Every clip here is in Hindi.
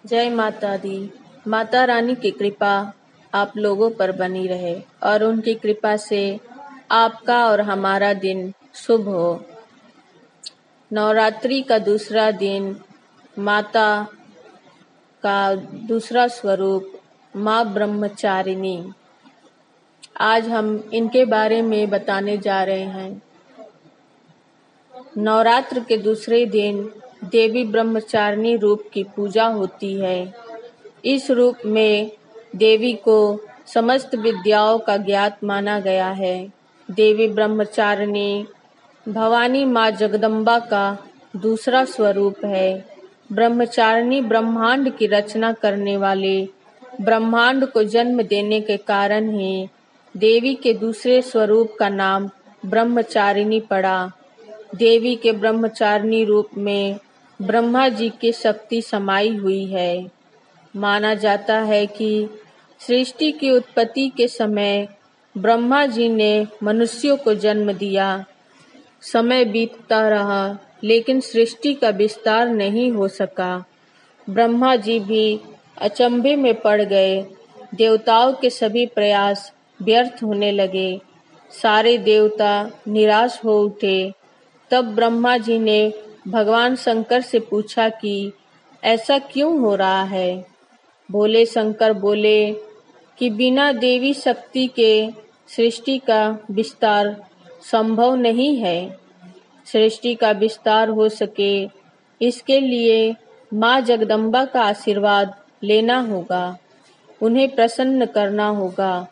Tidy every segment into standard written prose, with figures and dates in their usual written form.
जय माता दी। माता रानी की कृपा आप लोगों पर बनी रहे और उनकी कृपा से आपका और हमारा दिन शुभ हो। नवरात्रि का दूसरा दिन, माता का दूसरा स्वरूप माँ ब्रह्मचारिणी। आज हम इनके बारे में बताने जा रहे हैं। नवरात्र के दूसरे दिन देवी ब्रह्मचारिणी रूप की पूजा होती है। इस रूप में देवी को समस्त विद्याओं का ज्ञात माना गया है। देवी ब्रह्मचारिणी भवानी माँ जगदम्बा का दूसरा स्वरूप है। ब्रह्मचारिणी ब्रह्मांड की रचना करने वाले, ब्रह्मांड को जन्म देने के कारण ही देवी के दूसरे स्वरूप का नाम ब्रह्मचारिणी पड़ा। देवी के ब्रह्मचारिणी रूप में ब्रह्मा जी की शक्ति समाई हुई है। माना जाता है कि सृष्टि की उत्पत्ति के समय ब्रह्मा जी ने मनुष्यों को जन्म दिया। समय बीतता रहा लेकिन सृष्टि का विस्तार नहीं हो सका। ब्रह्मा जी भी अचंभे में पड़ गए। देवताओं के सभी प्रयास व्यर्थ होने लगे। सारे देवता निराश हो उठे। तब ब्रह्मा जी ने भगवान शंकर से पूछा कि ऐसा क्यों हो रहा है। भोले शंकर बोले कि बिना देवी शक्ति के सृष्टि का विस्तार संभव नहीं है। सृष्टि का विस्तार हो सके इसके लिए माँ जगदम्बा का आशीर्वाद लेना होगा, उन्हें प्रसन्न करना होगा।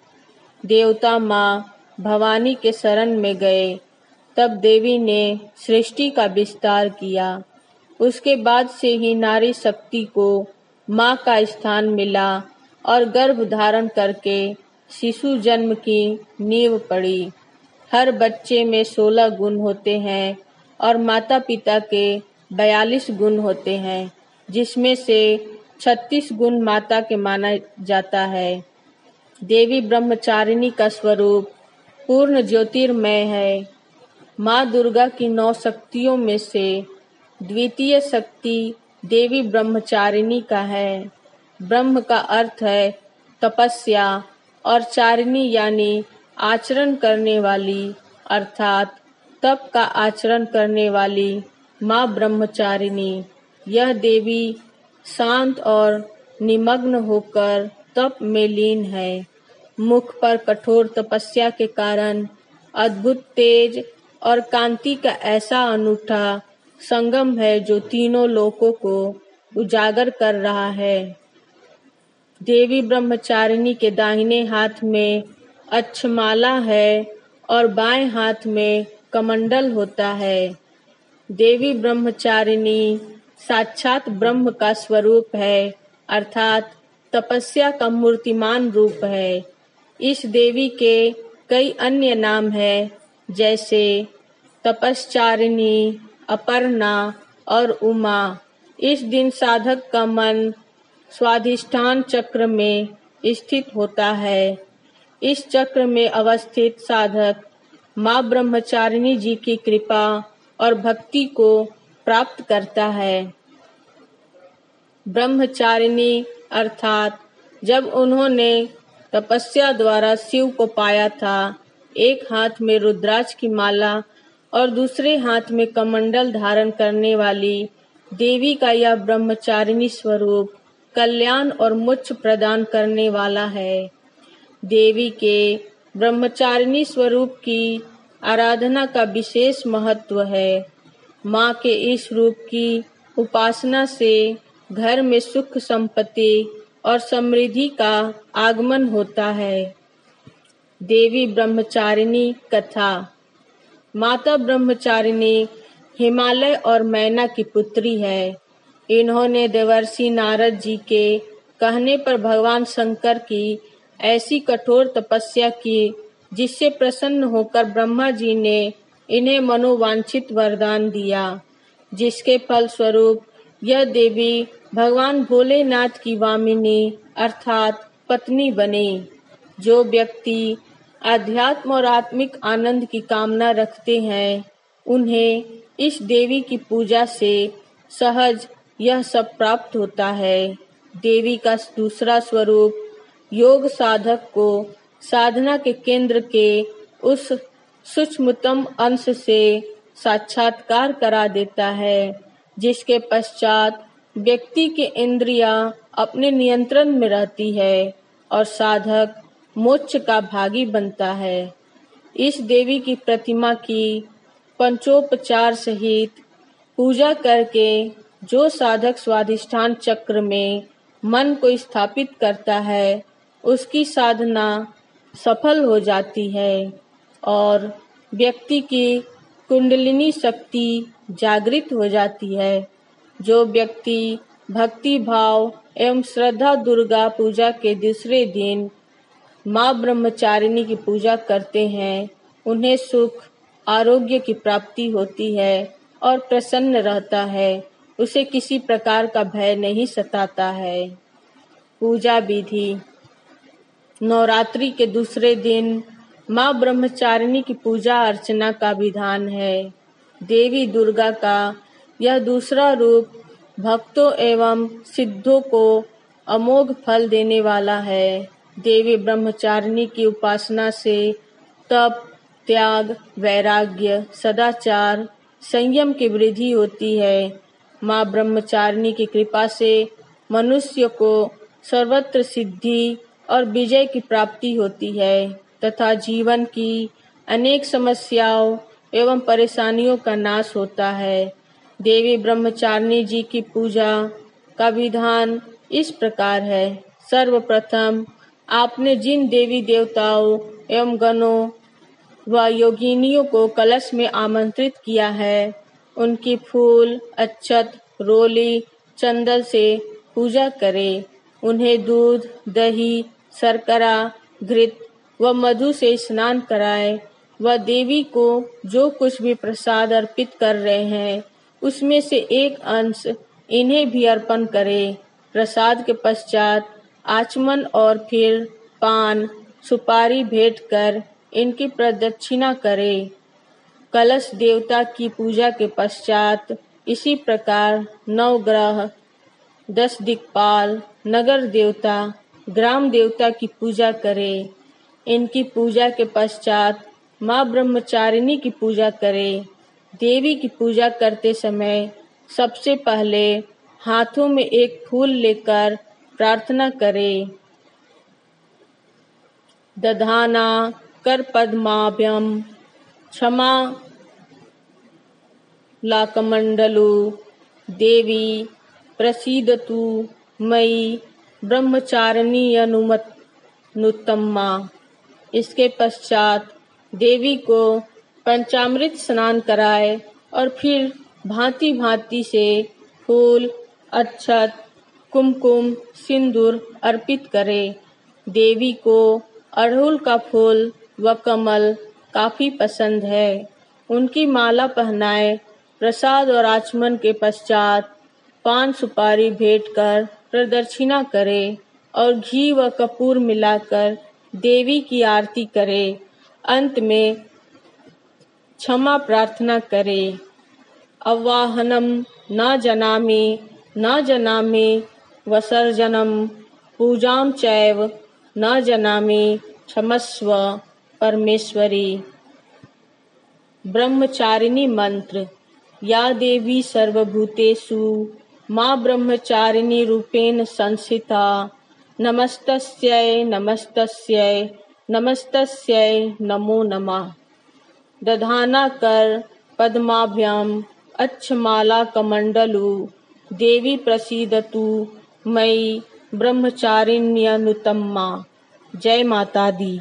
देवता माँ भवानी के शरण में गए। तब देवी ने सृष्टि का विस्तार किया। उसके बाद से ही नारी शक्ति को माँ का स्थान मिला और गर्भ धारण करके शिशु जन्म की नींव पड़ी। हर बच्चे में 16 गुण होते हैं और माता पिता के 42 गुण होते हैं, जिसमें से 36 गुण माता के माना जाता है। देवी ब्रह्मचारिणी का स्वरूप पूर्ण ज्योतिर्मय है। माँ दुर्गा की 9 शक्तियों में से द्वितीय शक्ति देवी ब्रह्मचारिणी का है। ब्रह्म का अर्थ है तपस्या और चारिणी यानी आचरण करने वाली, अर्थात तप का आचरण करने वाली माँ ब्रह्मचारिणी। यह देवी शांत और निमग्न होकर तप में लीन है। मुख पर कठोर तपस्या के कारण अद्भुत तेज और कांति का ऐसा अनूठा संगम है जो तीनों लोकों को उजागर कर रहा है। देवी ब्रह्मचारिणी के दाहिने हाथ में अक्षमाला है और बाएं हाथ में कमंडल होता है। देवी ब्रह्मचारिणी साक्षात ब्रह्म का स्वरूप है, अर्थात तपस्या का मूर्तिमान रूप है। इस देवी के कई अन्य नाम हैं, जैसे तपश्चारिणी, अपर्णा और उमा। इस दिन साधक का मन स्वाधिष्ठान चक्र में स्थित होता है। इस चक्र में अवस्थित साधक माँ ब्रह्मचारिणी जी की कृपा और भक्ति को प्राप्त करता है। ब्रह्मचारिणी अर्थात जब उन्होंने तपस्या द्वारा शिव को पाया था, एक हाथ में रुद्राक्ष की माला और दूसरे हाथ में कमंडल धारण करने वाली देवी का यह ब्रह्मचारिणी स्वरूप कल्याण और मोक्ष प्रदान करने वाला है। देवी के ब्रह्मचारिणी स्वरूप की आराधना का विशेष महत्व है। माँ के इस रूप की उपासना से घर में सुख संपत्ति और समृद्धि का आगमन होता है। देवी ब्रह्मचारिणी कथा। माता ब्रह्मचारिणी हिमालय और मैना की पुत्री है। इन्होंने देवर्षि नारद जी के कहने पर भगवान शंकर की ऐसी कठोर तपस्या की जिससे प्रसन्न होकर ब्रह्मा जी ने इन्हें मनोवांछित वरदान दिया, जिसके फलस्वरूप यह देवी भगवान भोलेनाथ की वामिनी अर्थात पत्नी बनी। जो व्यक्ति आध्यात्म और आत्मिक आनंद की कामना रखते हैं, उन्हें इस देवी की पूजा से सहज यह सब प्राप्त होता है। देवी का दूसरा स्वरूप योग साधक को साधना के केंद्र के उस सूक्ष्मतम अंश से साक्षात्कार करा देता है, जिसके पश्चात व्यक्ति के इंद्रियां अपने नियंत्रण में रहती है और साधक मोक्ष का भागी बनता है। इस देवी की प्रतिमा की पंचोपचार सहित पूजा करके जो साधक स्वाधिष्ठान चक्र में मन को स्थापित करता है, उसकी साधना सफल हो जाती है और व्यक्ति की कुंडलिनी शक्ति जागृत हो जाती है। जो व्यक्ति भक्ति भाव एवं श्रद्धा दुर्गा पूजा के दूसरे दिन माँ ब्रह्मचारिणी की पूजा करते हैं, उन्हें सुख आरोग्य की प्राप्ति होती है और प्रसन्न रहता है। उसे किसी प्रकार का भय नहीं सताता है। पूजा विधि। नवरात्रि के दूसरे दिन माँ ब्रह्मचारिणी की पूजा अर्चना का विधान है। देवी दुर्गा का यह दूसरा रूप भक्तों एवं सिद्धों को अमोघ फल देने वाला है। देवी ब्रह्मचारिणी की उपासना से तप, त्याग, वैराग्य, सदाचार, संयम की वृद्धि होती है। माँ ब्रह्मचारिणी की कृपा से मनुष्य को सर्वत्र सिद्धि और विजय की प्राप्ति होती है तथा जीवन की अनेक समस्याओं एवं परेशानियों का नाश होता है। देवी ब्रह्मचारिणी जी की पूजा का विधान इस प्रकार है। सर्वप्रथम आपने जिन देवी देवताओं एवं गणों व योगिनियों को कलश में आमंत्रित किया है, उनकी फूल, अक्षत, रोली, चंदन से पूजा करें। उन्हें दूध, दही, शर्करा, घृत व मधु से स्नान कराएं व देवी को जो कुछ भी प्रसाद अर्पित कर रहे हैं, उसमें से एक अंश इन्हें भी अर्पण करें। प्रसाद के पश्चात आचमन और फिर पान, सुपारी भेंट कर इनकी प्रदक्षिणा करें। कलश देवता की पूजा के पश्चात इसी प्रकार नवग्रह, 10 दिक्पाल, नगर देवता, ग्राम देवता की पूजा करें। इनकी पूजा के पश्चात माँ ब्रह्मचारिणी की पूजा करें। देवी की पूजा करते समय सबसे पहले हाथों में एक फूल लेकर प्रार्थना करें। दधाना कर पद्माभ्यम क्षमा लाकमंडलु देवी प्रसीदतु मयि ब्रह्मचारिणी अनुत्तमा। इसके पश्चात देवी को पंचामृत स्नान कराए और फिर भांति भांति से फूल, अक्षत, कुमकुम, सिंदूर अर्पित करें। देवी को अड़हुल का फूल व कमल काफी पसंद है। उनकी माला पहनाए। प्रसाद और आचमन के पश्चात पान सुपारी भेंट कर प्रदक्षिणा करें और घी व कपूर मिलाकर देवी की आरती करें। अंत में क्षमा प्रार्थना करें। अवाहनम न जनामि विसर्जनम पूजाम चैव न जनामि क्षमस्व परमेश्वरी। ब्रह्मचारिणी मंत्र। या देवी सर्वभूतेषु माँ ब्रह्मचारिणी रूपेण संस्थिता। नमस्तस्यै नमस्तस्यै नमस्तस्यै नमो नमः। दधाना कर पद्माभ्याम अक्षमाला कमंडलु देवी प्रसीदतु मयि ब्रह्मचारिण्यनुत्तमा। जय माता दी।